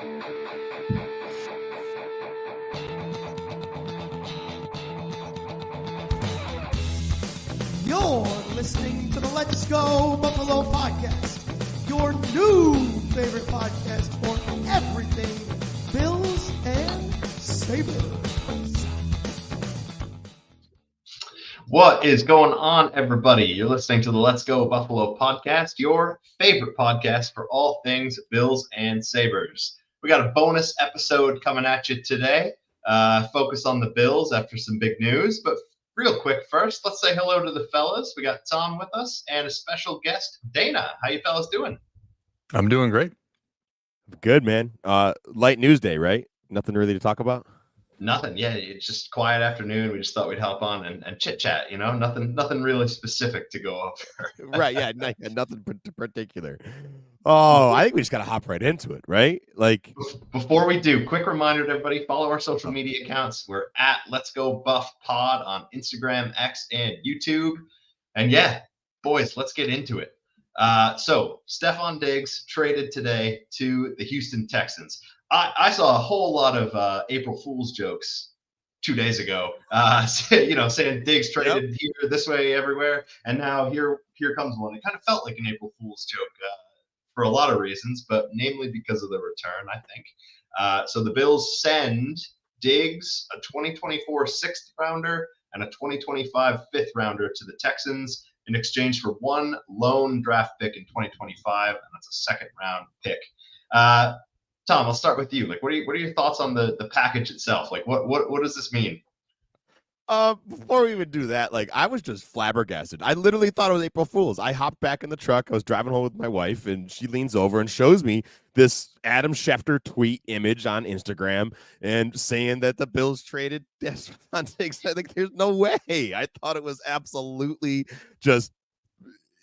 You're listening to the Let's Go Buffalo podcast, your new favorite podcast for everything Bills and Sabres. What is going on, everybody? You're listening to the Let's Go Buffalo podcast, your favorite podcast for all things Bills and Sabres. We got a bonus episode coming at you today, focused on the Bills after some big news. But real quick, first, let's say hello to the fellas. We got Tom with us and a special guest, Dana. How you fellas doing? I'm doing great. Good, man. Light news day, right? Nothing really to talk about? Nothing. Yeah, it's just quiet afternoon. We just thought we'd hop on and chit-chat, you know? Nothing really specific to go over. Right, yeah, nothing particular. Oh, I think we just got to hop right into it, right? Like, before we do, quick reminder to everybody, follow our social media accounts. We're at Let's Go Buff Pod on Instagram, X, and YouTube. And yeah, boys, let's get into it. So Stefon Diggs traded today to the Houston Texans. I saw a whole lot of April Fool's jokes 2 days ago, saying Diggs traded here, this way, everywhere, and now here comes one. It kind of felt like an April Fool's joke for a lot of reasons, but namely because of the return, I think. So the Bills send Diggs, a 2024 sixth rounder, and a 2025 fifth rounder to the Texans in exchange for one lone draft pick in 2025, and that's a second round pick. Tom, I'll start with you. Like, what are your thoughts on the package itself? Like, what does this mean? Before we even do that, like, I was just flabbergasted. I literally thought it was April Fool's. I hopped back in the truck. I was driving home with my wife, and she leans over and shows me this Adam Schefter tweet image on Instagram and saying that the Bills traded Stefon Diggs. I think there's no way. I thought it was absolutely just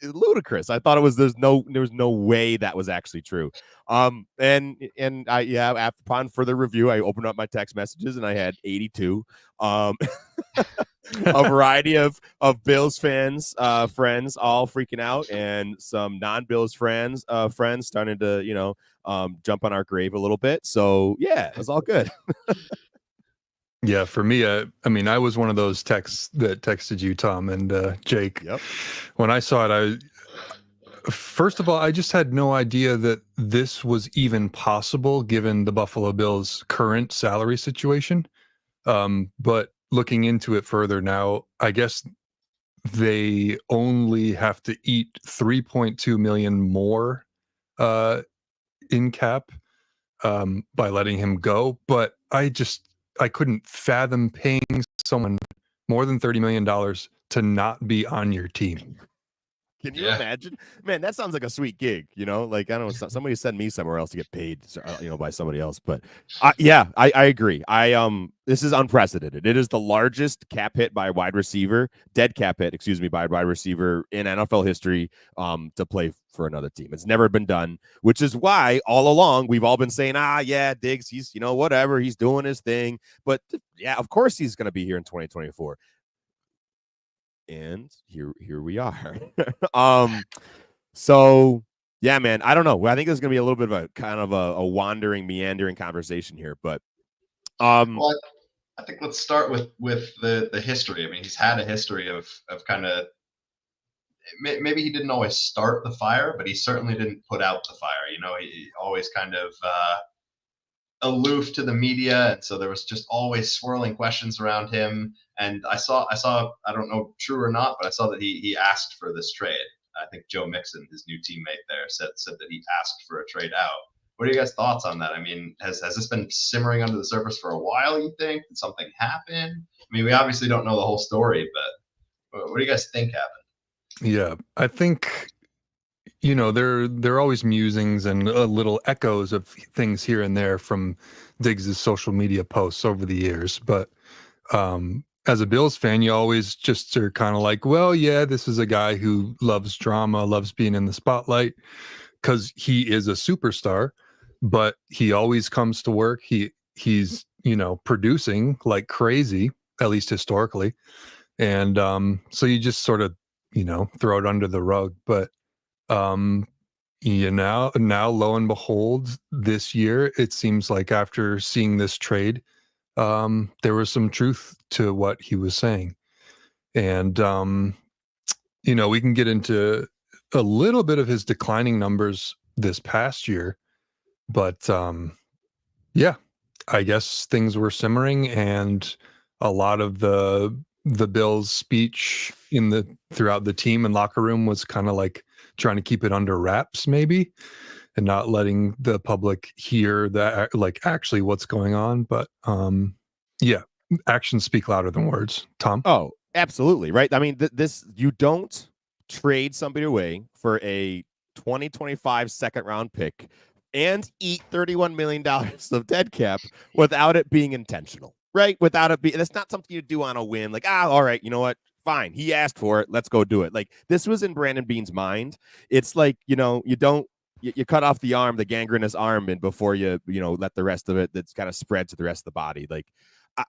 ludicrous. I thought it was there was no way that was actually true. And upon further review, I opened up my text messages and I had 82. A variety of Bills fans, friends all freaking out, and some non-Bills friends starting to jump on our grave a little bit. So yeah, it was all good. Yeah, for me, I was one of those texts that texted you, Tom, and Jake. Yep. When I saw it, first of all, I just had no idea that this was even possible given the Buffalo Bills' current salary situation. But looking into it further now, I guess they only have to eat $3.2 million more in cap by letting him go. But I couldn't fathom paying someone more than $30 million to not be on your team. Can you imagine? Man, that sounds like a sweet gig, Like, I don't know, somebody send me somewhere else to get paid, by somebody else. But I agree. This is unprecedented. It is the largest cap hit by a wide receiver, dead cap hit, by a wide receiver in NFL history to play for another team. It's never been done, which is why all along we've all been saying, Diggs, he's, whatever, he's doing his thing. But yeah, of course he's going to be here in 2024. And here we are. So yeah, man, I don't know. I think there's gonna be a little bit of a kind of a wandering, meandering conversation here, but well, I think let's start with the history. I mean, he's had a history of kind of, maybe he didn't always start the fire, but he certainly didn't put out the fire. He always kind of aloof to the media, and so there was just always swirling questions around him. And I saw I don't know true or not, but I saw that he asked for this trade. I think Joe Mixon, his new teammate there, said that he asked for a trade out. What are you guys' thoughts on that? I mean, has this been simmering under the surface for a while, you think? Did something happen? I mean, we obviously don't know the whole story, but what do you guys think happened? Yeah, I think there are always musings and little echoes of things here and there from Diggs' social media posts over the years. But as a Bills fan, you always just are kind of like, well, yeah, this is a guy who loves drama, loves being in the spotlight because he is a superstar, but he always comes to work. He's producing like crazy, at least historically. And so you just sort of, throw it under the rug. But now lo and behold, this year it seems like after seeing this trade, there was some truth to what he was saying, and we can get into a little bit of his declining numbers this past year, but yeah, I guess things were simmering, and a lot of the Bills' speech throughout the team and locker room was kind of like trying to keep it under wraps, maybe, and not letting the public hear that, like, actually what's going on. But yeah, actions speak louder than words. Tom? Oh, absolutely. Right. I mean, this, you don't trade somebody away for a 2025 second round pick and eat $31 million of dead cap without it being intentional, right? Without it being, that's not something you do on a whim. Like, all right, you know what? Fine. He asked for it. Let's go do it. Like, this was in Brandon Beane's mind. It's like, you cut off the arm, the gangrenous arm, and before you let the rest of it that's kind of spread to the rest of the body. Like,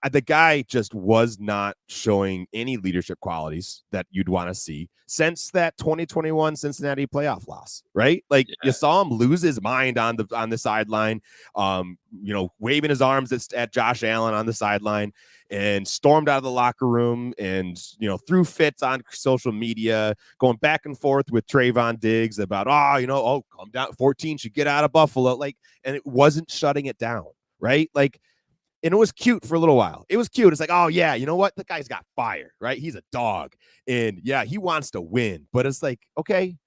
the guy just was not showing any leadership qualities that you'd want to see since that 2021 Cincinnati playoff loss, right? Like, you saw him lose his mind on the sideline, waving his arms at Josh Allen on the sideline, and stormed out of the locker room and, threw fits on social media, going back and forth with Trayvon Diggs about, come down, 14 should get out of Buffalo. Like, and it wasn't shutting it down, right? Like, and it was cute for a little while. It was cute. It's like, oh yeah, you know what? The guy's got fire, right? He's a dog, and yeah, he wants to win. But it's like, okay,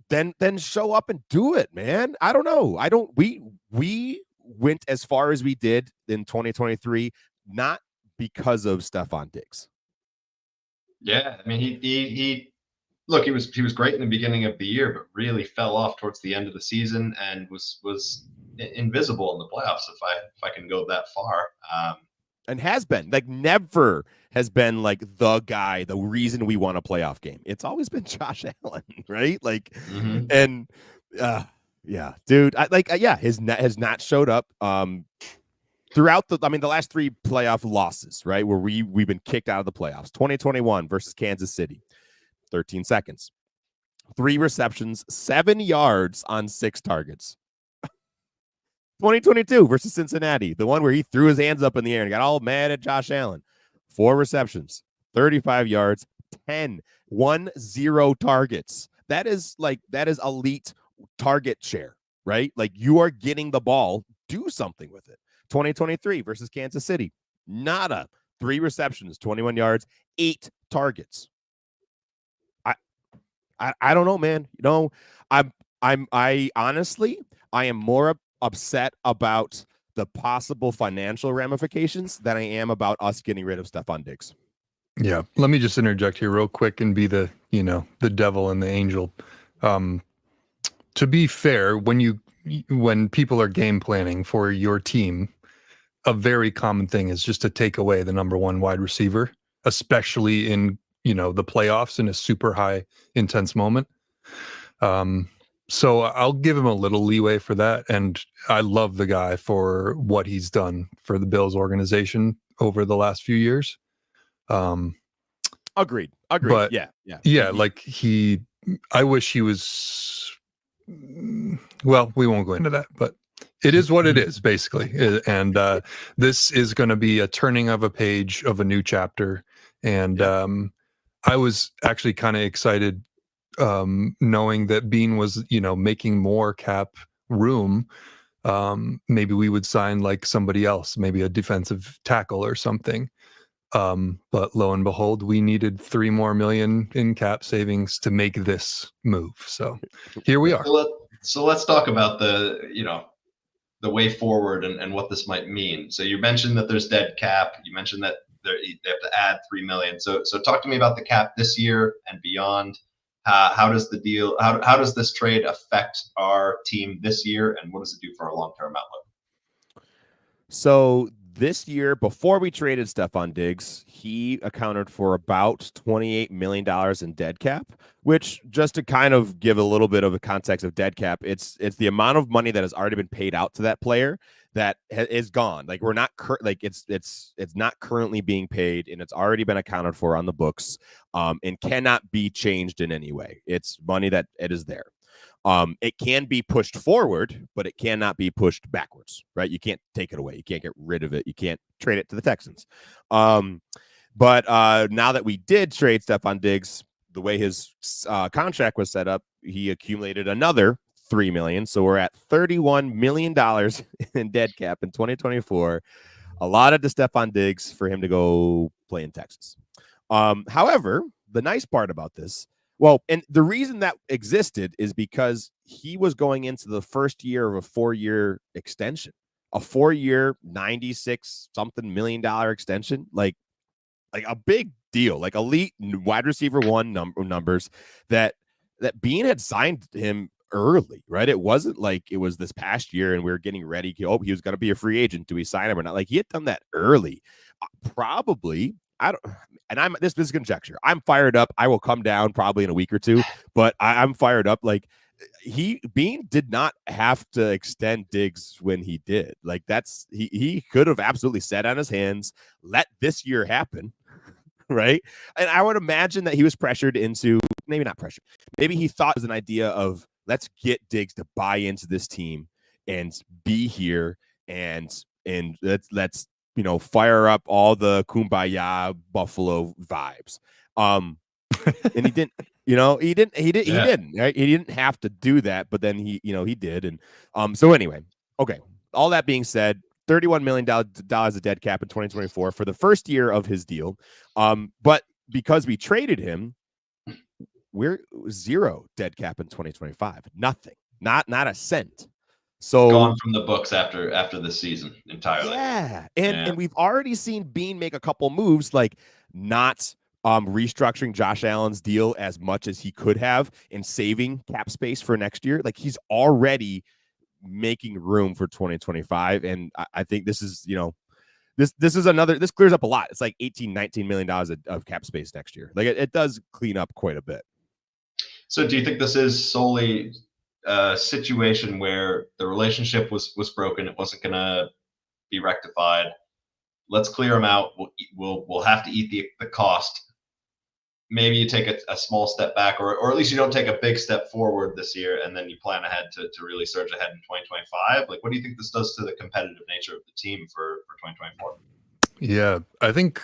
then show up and do it, man. I don't know. We went as far as we did in 2023, not because of Stefon Diggs. Yeah, I mean, he look, he was great in the beginning of the year, but really fell off towards the end of the season and was invisible in the playoffs, if I can go that far. And has been, like, never has been like the guy, the reason we won a playoff game. It's always been Josh Allen, right? Like, and yeah, dude, his net has not showed up throughout the last three playoff losses, right? Where we've been kicked out of the playoffs. 2021 versus Kansas City, 13 seconds, 3 receptions, 7 yards on 6 targets. 2022 versus Cincinnati, the one where he threw his hands up in the air and got all mad at Josh Allen. 4 receptions, 35 yards, 10 targets. That is elite target share, right? Like, you are getting the ball, do something with it. 2023 versus Kansas City, nada. 3 receptions, 21 yards, 8 targets. I don't know, man. I honestly am more upset about the possible financial ramifications than I am about us getting rid of Stefon Diggs. Yeah, let me just interject here real quick and be the devil and the angel. To be fair, when people are game planning for your team, a very common thing is just to take away the number 1 wide receiver, especially in the playoffs in a super high intense moment. So I'll give him a little leeway for that. And I love the guy for what he's done for the Bills organization over the last few years. Agreed. But yeah. Like, I wish he was, well, we won't go into that, but it is what it is, basically. And this is going to be a turning of a page of a new chapter. And I was actually kind of excited knowing that Bean was, making more cap room. Maybe we would sign like somebody else, maybe a defensive tackle or something. But lo and behold, we needed $3 million more in cap savings to make this move. So here we are. So let's talk about the way forward and what this might mean. So you mentioned that there's dead cap. You mentioned that they have to add $3 million. So talk to me about the cap this year and beyond. How does this trade affect our team this year, and what does it do for our long-term outlook? So this year, before we traded Stefon Diggs, he accounted for about $28 million in dead cap, which, just to kind of give a little bit of a context of dead cap, it's the amount of money that has already been paid out to that player that is gone. Like, we're not it's not currently being paid, and it's already been accounted for on the books, and cannot be changed in any way. It's money that it is there. It can be pushed forward, but it cannot be pushed backwards, right? You can't take it away. You can't get rid of it. You can't trade it to the Texans. But now that we did trade Stefon Diggs, the way his contract was set up, he accumulated another $3 million. So we're at $31 million in dead cap in 2024. A lot of Stefon Diggs for him to go play in Texas. However, the nice part about this, well, and the reason that existed is because he was going into the first year of a 4-year extension, a 4-year, $96-something million extension, like a big deal, like elite wide receiver one numbers that Bean had signed him early, right? It wasn't like it was this past year and we were getting ready. Oh, he was going to be a free agent. Do we sign him or not? Like he had done that early. Probably. I don't, and this is conjecture. I'm fired up. I will come down probably in a week or two, but I'm fired up. Like Bean did not have to extend Diggs when he did. Like he could have absolutely sat on his hands, let this year happen. Right. And I would imagine that he was pressured into, maybe not pressured. Maybe he thought it was an idea of let's get Diggs to buy into this team and be here and let's fire up all the Kumbaya Buffalo vibes. And he didn't, he didn't, right? He didn't have to do that, but then he did. And so anyway, okay. All that being said, $31 million of dead cap in 2024 for the first year of his deal. But because we traded him, we're zero dead cap in 2025. Nothing, not a cent. So gone from the books after this season entirely. Yeah. And we've already seen Bean make a couple moves, like not restructuring Josh Allen's deal as much as he could have and saving cap space for next year. Like he's already making room for 2025. And I think this is, this clears up a lot. It's like $18-19 million of cap space next year. Like it does clean up quite a bit. So do you think this is solely a situation where the relationship was broken? It wasn't going to be rectified. Let's clear them out. We'll have to eat the cost. Maybe you take a small step back, or at least you don't take a big step forward this year, and then you plan ahead to really surge ahead in 2025. Like, what do you think this does to the competitive nature of the team for 2024? Yeah, I think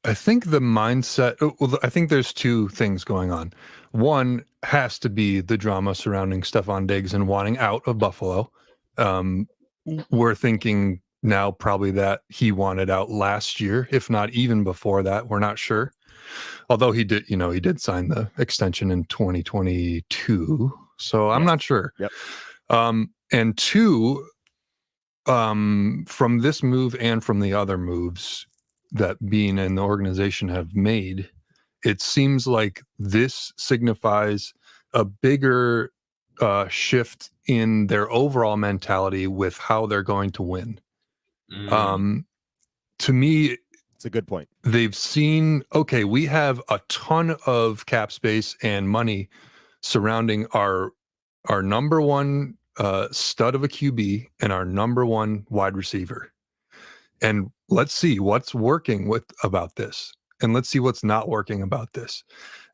the mindset. Well, I think there's two things going on. One has to be the drama surrounding Stefon Diggs and wanting out of Buffalo. We're thinking now probably that he wanted out last year, if not even before that. We're not sure. Although he did sign the extension in 2022, so I'm not sure. Yep. And two, from this move and from the other moves that Bean and the organization have made, it seems like this signifies a bigger shift in their overall mentality with how they're going to win. To me, it's a good point. They've seen, okay, we have a ton of cap space and money surrounding our number one stud of a QB and our number one wide receiver. And let's see what's working about this. And let's see what's not working about this.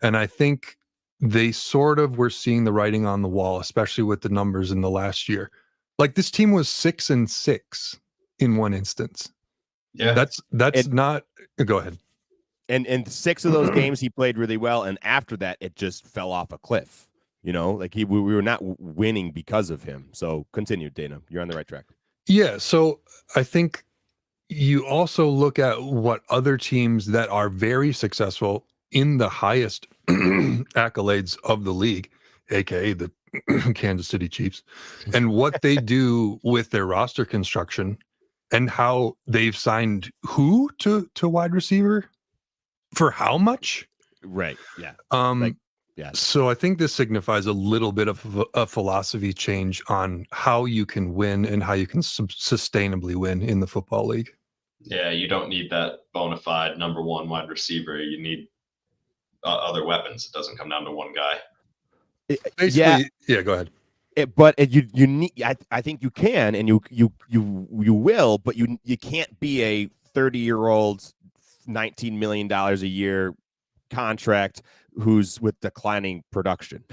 And I think they sort of were seeing the writing on the wall, especially with the numbers in the last year. Like this team was 6-6 in one instance. Yeah, that's not. Go ahead. And 6 of those games he played really well, and after that it just fell off a cliff. Like we were not winning because of him. So continue, Dana. You're on the right track. Yeah. So I think you also look at what other teams that are very successful in the highest accolades of the league, aka the Kansas City Chiefs, and what they do with their roster construction. And how they've signed who to wide receiver for how much? Right. Yeah. Yeah. So I think this signifies a little bit of a philosophy change on how you can win and how you can sustainably win in the football league. Yeah, you don't need that bona fide number one wide receiver. You need other weapons. It doesn't come down to one guy. Basically, yeah. Go ahead. But you need. I think you can, and you will, but you can't be a 30-year-old, $19 million a year contract who's with declining production,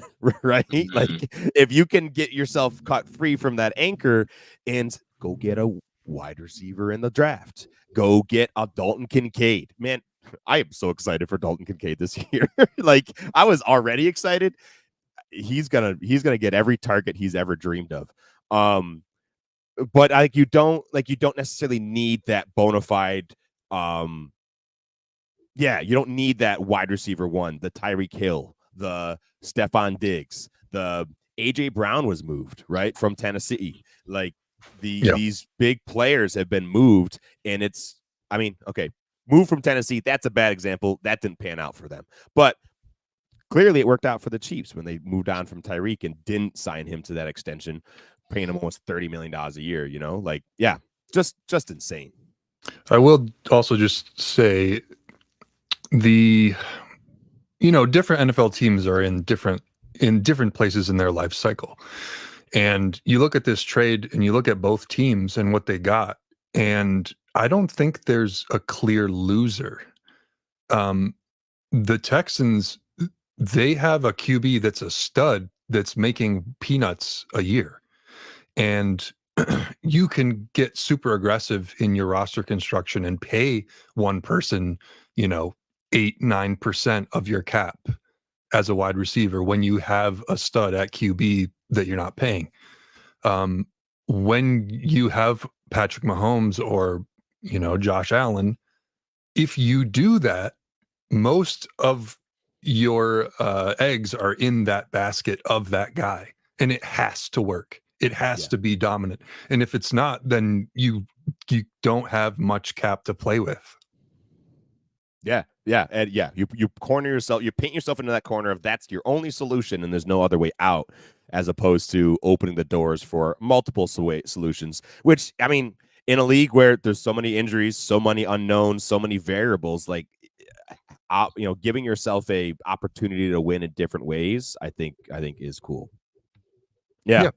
right? Mhm. Like if you can get yourself cut free from that anchor and go get a wide receiver in the draft, go get a Dalton Kincaid. Man, I am so excited for Dalton Kincaid this year. Like I was already excited. He's gonna get every target he's ever dreamed of. But you don't necessarily need that bona fide you don't need that wide receiver one, the Tyreek Hill, the Stefon Diggs, the AJ Brown was moved right from Tennessee. Like these big players have been moved, and it's moved from Tennessee. That's a bad example. That didn't pan out for them, but clearly it worked out for the Chiefs when they moved on from Tyreek and didn't sign him to that extension, paying him almost $30 million a year. Just insane. I will also just say different NFL teams are in different places in their life cycle. And you look at this trade and you look at both teams and what they got, and I don't think there's a clear loser. The Texans, they have a QB that's a stud that's making peanuts a year. And you can get super aggressive in your roster construction and pay one person, 8-9% of your cap as a wide receiver when you have a stud at QB that you're not paying. When you have Patrick Mahomes or, Josh Allen, if you do that, most of your eggs are in that basket of that guy, and it has to work. It has to be dominant. And if it's not, then you don't have much cap to play with. Yeah. And you corner yourself, you paint yourself into that corner of that's your only solution and there's no other way out, as opposed to opening the doors for multiple solutions, which, I mean, in a league where there's so many injuries, so many unknowns, so many variables, giving yourself a opportunity to win in different ways, I think is cool. Yeah.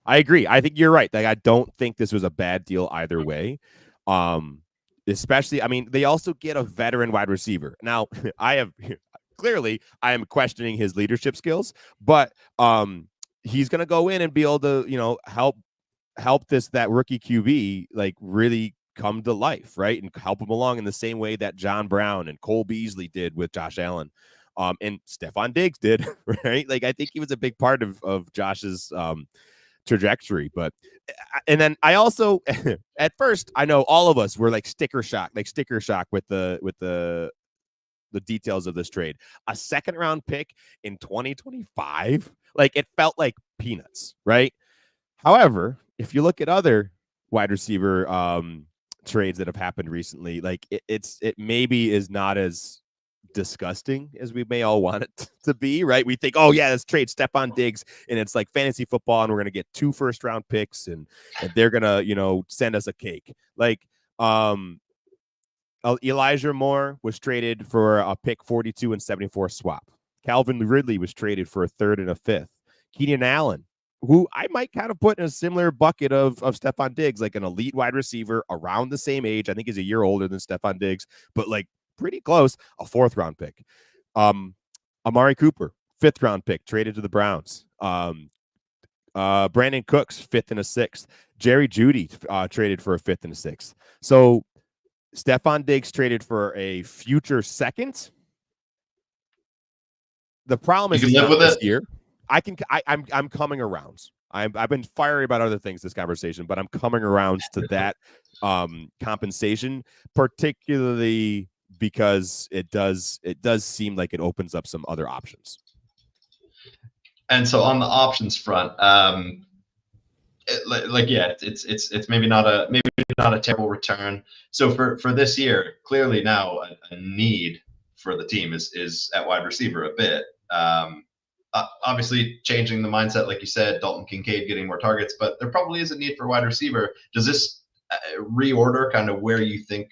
I agree. I think you're right. I don't think this was a bad deal either way. Especially, they also get a veteran wide receiver. Now, I am questioning his leadership skills, but he's going to go in and be able to, help that rookie QB really come to life, right? And help him along in the same way that John Brown and Cole Beasley did with Josh Allen. And Stefon Diggs did, right? I think he was a big part of Josh's trajectory. But and then I also at first, I know all of us were sticker shock with the details of this trade. A second round pick in 2025, it felt like peanuts, right? However, if you look at other wide receiver trades that have happened recently, it maybe is not as disgusting as we may all want it to be, right? We think, oh yeah, let's trade Stefon Diggs and it's like fantasy football and we're gonna get 2 first-round picks and they're gonna send us a cake. Elijah Moore was traded for a pick 42 and 74 swap. Calvin Ridley was traded for a 3rd and a 5th. Keenan Allen, who I might kind of put in a similar bucket of Stefon Diggs, like an elite wide receiver around the same age. I think he's a year older than Stefon Diggs, but pretty close, a 4th round pick. Amari Cooper, 5th round pick, traded to the Browns. Brandon Cooks, 5th and a 6th. Jerry Jeudy traded for a 5th and a 6th. So Stefon Diggs traded for a future 2nd. The problem is live with this it year. I'm coming around. I've been fiery about other things this conversation, but I'm coming around to that compensation, particularly because it does seem like it opens up some other options. And so on the options front, it's maybe not a terrible return. So for this year, clearly now a need for the team is at wide receiver a bit. Obviously changing the mindset, like you said, Dalton Kincaid getting more targets, but there probably is a need for wide receiver. Does this reorder kind of where you think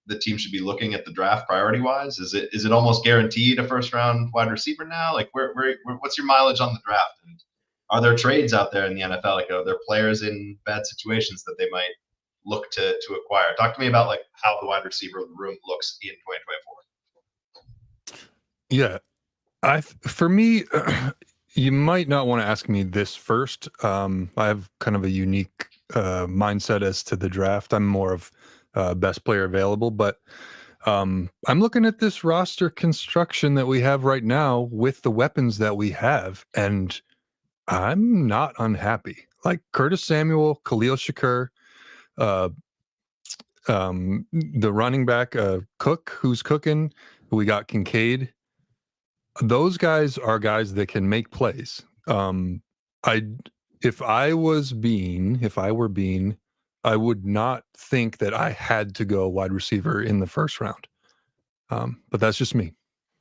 the team should be looking at the draft priority wise? Is it almost guaranteed a 1st round wide receiver now? Where what's your mileage on the draft? And are there trades out there in the NFL? Are there players in bad situations that they might look to acquire? Talk to me about how the wide receiver room looks in 2024. Yeah, For me, you might not want to ask me this first. I have kind of a unique mindset as to the draft. I'm more of best player available, but I'm looking at this roster construction that we have right now with the weapons that we have, and I'm not unhappy. Like Curtis Samuel, Khalil Shakur, uh, the running back Cook, who's cooking. We got Kincaid. Those guys are guys that can make plays. I if I were Bean, I would not think that I had to go wide receiver in the first round. But that's just me.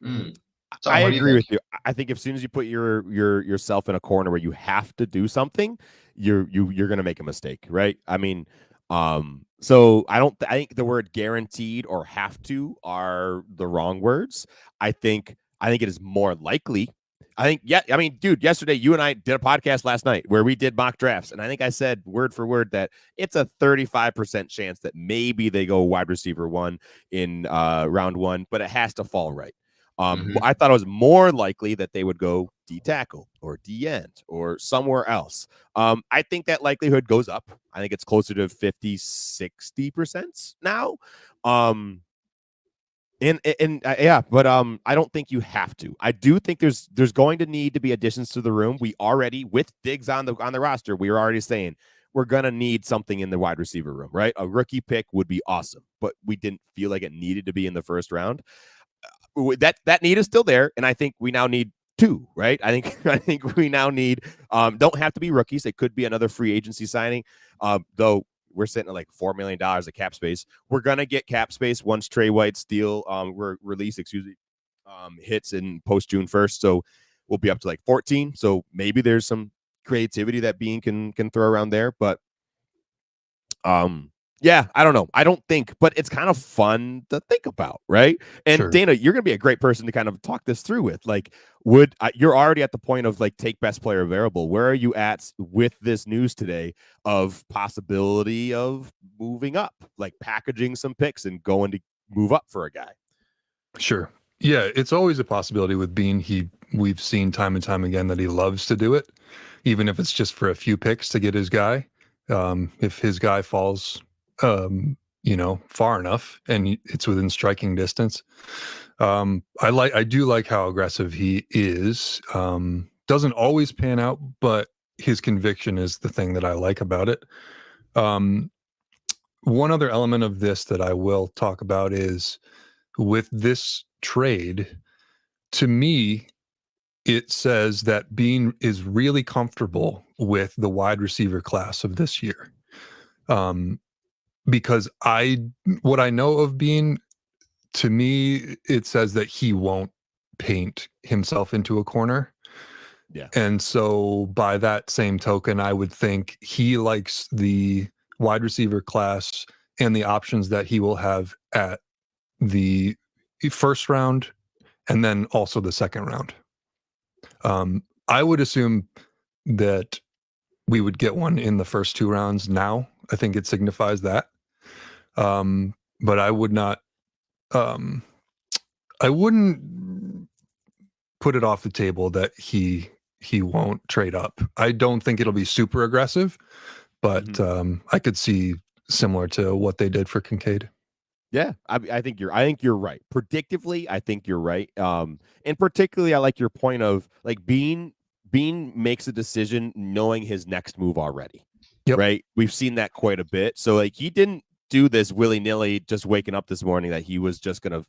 Tom, I what do you agree think? with you. I think as soon as you put yourself in a corner where you have to do something, you're going to make a mistake, right? I mean, so I think the word guaranteed or have to are the wrong words. I think it is more likely. I mean, dude, yesterday you and I did a podcast last night where we did mock drafts, and I think I said word for word that it's a 35% chance that maybe they go wide receiver 1 in round 1, but it has to fall right. I thought it was more likely that they would go D tackle or D end or somewhere else. I think that likelihood goes up. I think it's closer to 50-60% now. But I don't think you have to. I do think there's going to need to be additions to the room. We already, with Diggs on the roster, we were already saying we're gonna need something in the wide receiver room, right? A rookie pick would be awesome, but we didn't feel like it needed to be in the first round. That need is still there, and I think we now need 2, right? I think we now need don't have to be rookies. It could be another free agency signing, though. We're sitting at like $4 million of cap space. We're gonna get cap space once Trey White's deal release, hits in post June 1st. So we'll be up to like 14. So maybe there's some creativity that Bean can throw around there, but yeah, I don't know. I don't think, but it's kind of fun to think about, right? And Sure. Dana, you're going to be a great person to kind of talk this through with. Like, you're already at the point of like take best player available. Where are you at with this news today of possibility of moving up, like packaging some picks and going to move up for a guy? Sure. Yeah, it's always a possibility with Bean. We've seen time and time again that he loves to do it, even if it's just for a few picks to get his guy. If his guy falls, far enough and it's within striking distance. I do like how aggressive he is. Doesn't always pan out, but his conviction is the thing that I like about it. One other element of this that I will talk about is with this trade, to me, it says that Bean is really comfortable with the wide receiver class of this year. Because what I know of Bean, to me, it says that he won't paint himself into a corner. Yeah. And so by that same token, I would think he likes the wide receiver class and the options that he will have at the first round and then also the second round. I would assume that we would get one in the first 2 rounds now. I think it signifies that. But I would not, I wouldn't put it off the table that he won't trade up. I don't think it'll be super aggressive, but I could see similar to what they did for Kincaid. Yeah, I think you're right. Predictively, I think you're right. And particularly, I like your point of like Bean makes a decision knowing his next move already. Yep. Right. We've seen that quite a bit. So like he didn't do this willy-nilly just waking up this morning that he was just gonna,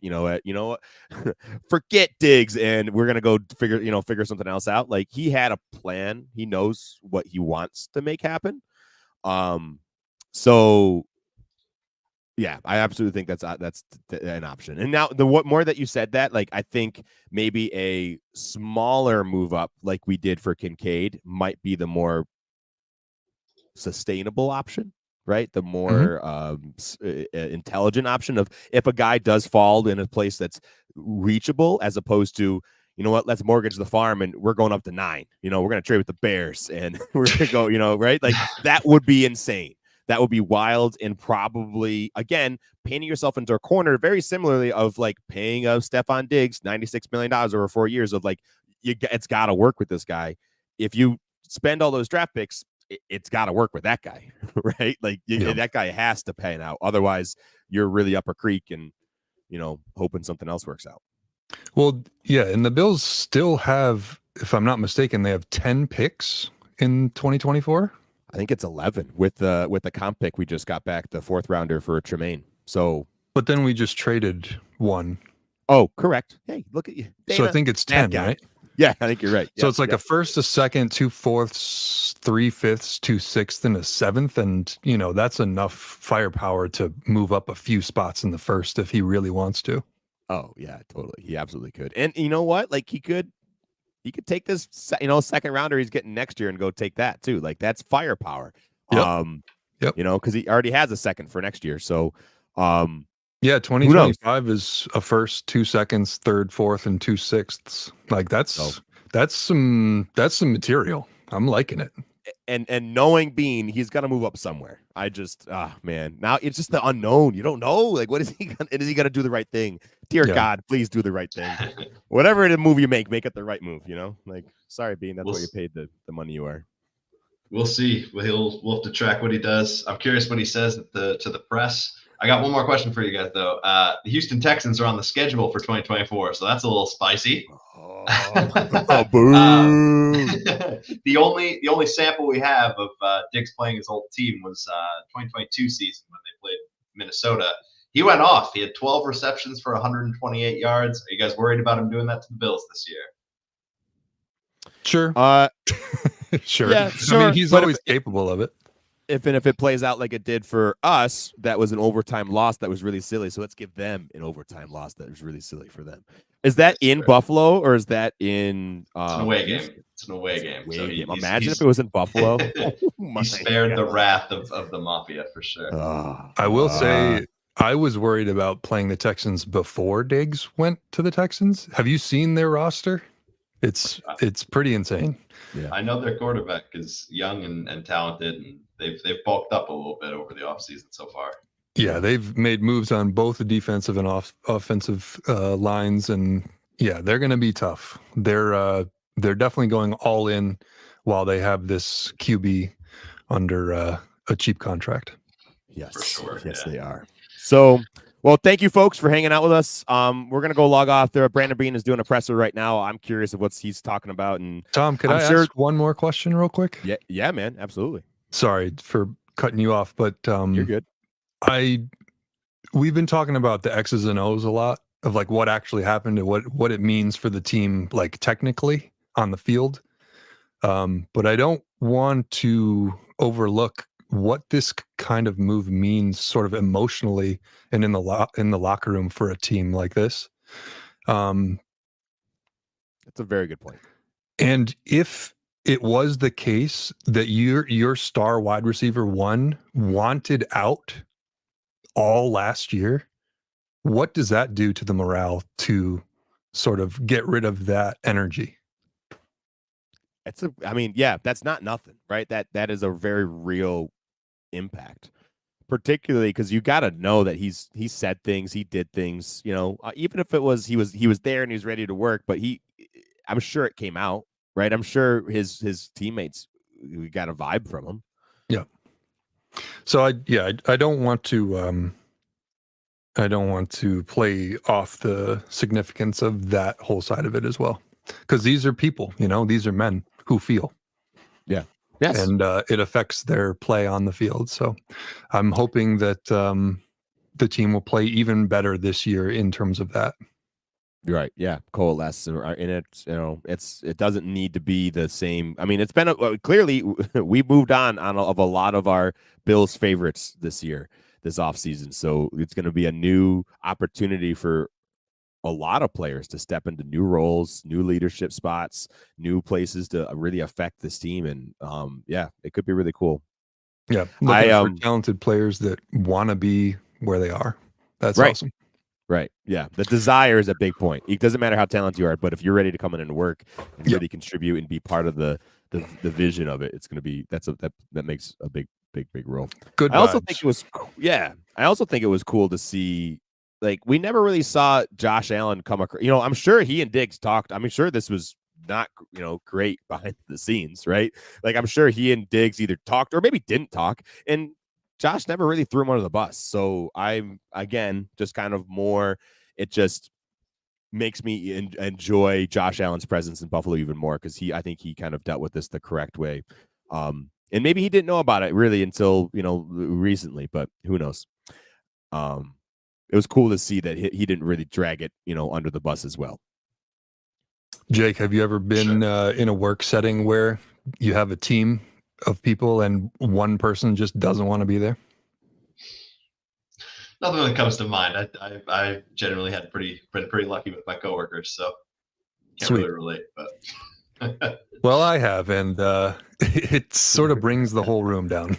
forget Diggs and we're gonna go figure something else out. Like he had a plan. He knows what he wants to make happen. So yeah, I absolutely think that's an option. And now what more that you said that, like I think maybe a smaller move up like we did for Kincaid might be the more sustainable option, right? The more intelligent option of if a guy does fall in a place that's reachable, as opposed to, you know what, let's mortgage the farm and we're going up to 9. We're going to trade with the Bears and we're going to go, right? Like that would be insane. That would be wild, and probably, again, painting yourself into a corner very similarly of like paying a Stefon Diggs $96 million over 4 years of like, it's got to work with this guy. If you spend all those draft picks, it's got to work with that guy, right? Like that guy has to pan out. Otherwise, you're really up a creek and, hoping something else works out. Well, yeah, and the Bills still have, if I'm not mistaken, they have 10 picks in 2024. I think it's 11 with the comp pick we just got back, the 4th rounder for Tremaine. So, but then we just traded one. Oh, correct. Hey, look at you. Dana, so I think it's 10, right? Yeah, I think you're right. So it's like a first, a second, 2 4ths, 3 5ths, 2 6ths, and a 7th. And, that's enough firepower to move up a few spots in the first if he really wants to. Oh, yeah, totally. He absolutely could. And you know what? Like he could take this, second rounder he's getting next year and go take that too. Like that's firepower. Yep. Because he already has a second for next year. So, yeah, 2025 is a first, 2 seconds, 3rd, 4th, and 2 6ths. Like that's some material. I'm liking it. And knowing Bean, he's gonna move up somewhere. I just man, now it's just the unknown. You don't know. Like, what is he gonna do the right thing? Dear God, please do the right thing. Whatever the move you make it the right move. Like, sorry, Bean, that's what you paid the money you are. We'll see. We'll have to track what he does. I'm curious what he says to the press. I got one more question for you guys, though. The Houston Texans are on the schedule for 2024, so that's a little spicy. The only sample we have of Diggs playing his old team was 2022 season when they played Minnesota. He went off. He had 12 receptions for 128 yards. Are you guys worried about him doing that to the Bills this year? Sure. Sure. Yeah, sure. I mean, he's always capable of it. If it plays out like it did for us, that was an overtime loss that was really silly. So let's give them an overtime loss that was really silly for them. Is that in Buffalo or is that in? It's an away game. It's an away game. So imagine if it was in Buffalo. He spared the wrath of the Mafia for sure. I will say I was worried about playing the Texans before Diggs went to the Texans. Have you seen their roster? It's pretty insane. Yeah. I know their quarterback is young and talented, and they've bulked up a little bit over the offseason so far. Yeah, they've made moves on both the defensive and offensive lines, and yeah, they're going to be tough. They're definitely going all in while they have this QB under a cheap contract. Yes, for sure. Yes, they are. So, well, thank you, folks, for hanging out with us. We're gonna go log off there. Brandon Bean is doing a presser right now. I'm curious of what he's talking about. And Tom, could I ask one more question real quick? Yeah, man, absolutely. Sorry for cutting you off, but you're good. We've been talking about the X's and O's a lot of like what actually happened and what it means for the team, like technically on the field. But I don't want to overlook what this kind of move means sort of emotionally and in the locker room for a team like this. That's a very good point. And if it was the case that your star wide receiver one wanted out all last year, what does that do to the morale to sort of get rid of that energy? That's not nothing, right? That is a very real impact, particularly because you got to know that he said things, he did things, even if it was he was there and he was ready to work, but I'm sure it came out, right? I'm sure his teammates, we got a vibe from him. Yeah. So I don't want to play off the significance of that whole side of it as well, because these are people, these are men who feel. Yeah. Yes. And it affects their play on the field. So I'm hoping that the team will play even better this year in terms of that. You're right. Yeah. Coalesce in it. It doesn't need to be the same. I mean, it's been clearly we moved on of a lot of our Bills favorites this offseason. So it's going to be a new opportunity for a lot of players to step into new roles, new leadership spots, new places to really affect this team. And it could be really cool. Yeah. Looking for talented players that want to be where they are. That's right. Awesome. Right. Yeah. The desire is a big point. It doesn't matter how talented you are, but if you're ready to come in and work and really contribute and be part of the vision of it, it's going to be, that makes a big big role. Good I also vibes. think it was, I also think it was cool to see, like, we never really saw Josh Allen come across. I'm sure he and Diggs talked. I'm sure this was not, great behind the scenes, right? Like, I'm sure he and Diggs either talked or maybe didn't talk, and Josh never really threw him under the bus. So I'm, again, just kind of more, it just makes me enjoy Josh Allen's presence in Buffalo even more, because I think he kind of dealt with this the correct way. And maybe he didn't know about it really until, recently, but who knows? It was cool to see that he didn't really drag it, under the bus as well. Jake, have you ever been in a work setting where you have a team of people and one person just doesn't want to be there? Nothing that comes to mind. I generally been pretty lucky with my coworkers, so can't Sweet. really relate. But well, I have, and it sort of brings the whole room down.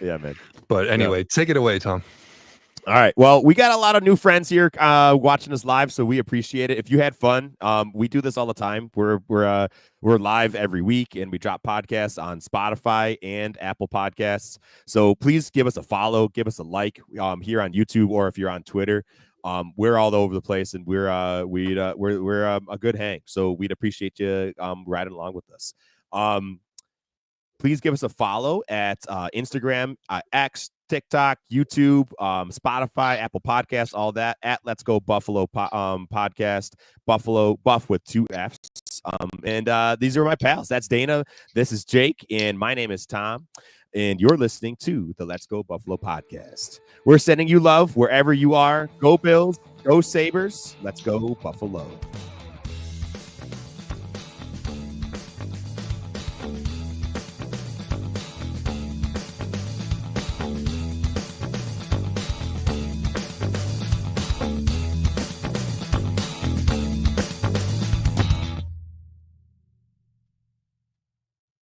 Yeah, man. But anyway, Take it away, Tom. All right. Well, we got a lot of new friends here watching us live, so we appreciate it. If you had fun, we do this all the time. We're live every week, and we drop podcasts on Spotify and Apple Podcasts. So please give us a follow, give us a like here on YouTube, or if you're on Twitter. We're all over the place, and we're a good hang. So we'd appreciate you riding along with us. Please give us a follow at Instagram, X, TikTok, YouTube, Spotify, Apple Podcasts, all that at Let's Go Buffalo podcast, Buffalo Buff with 2 F's. And these are my pals. That's Dana. This is Jake, and my name is Tom. And you're listening to the Let's Go Buffalo podcast. We're sending you love wherever you are. Go Bills, go Sabres. Let's go Buffalo.